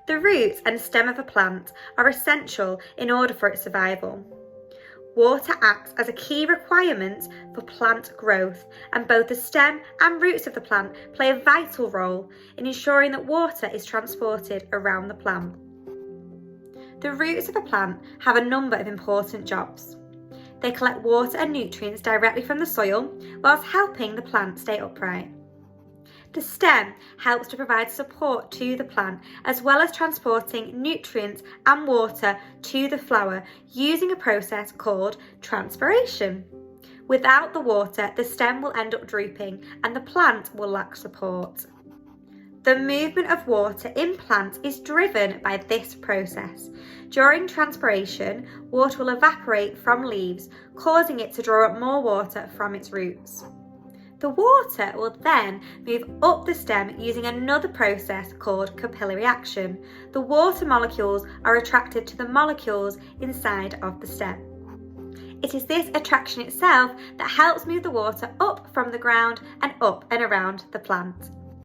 The roots and stem of a plant are essential in order for its survival. Water acts as a key requirement for plant growth, and both the stem and roots of the plant play a vital role in ensuring that water is transported around the plant. The roots of a plant have a number of important jobs. They collect water and nutrients directly from the soil, whilst helping the plant stay upright. The stem helps to provide support to the plant, as well as transporting nutrients and water to the flower using a process called transpiration. Without the water, the stem will end up drooping and the plant will lack support. The movement of water in plants is driven by this process. During transpiration, water will evaporate from leaves, causing it to draw up more water from its roots. The water will then move up the stem using another process called capillary action. The water molecules are attracted to the molecules inside of the stem. It is this attraction itself that helps move the water up from the ground and up and around the plant.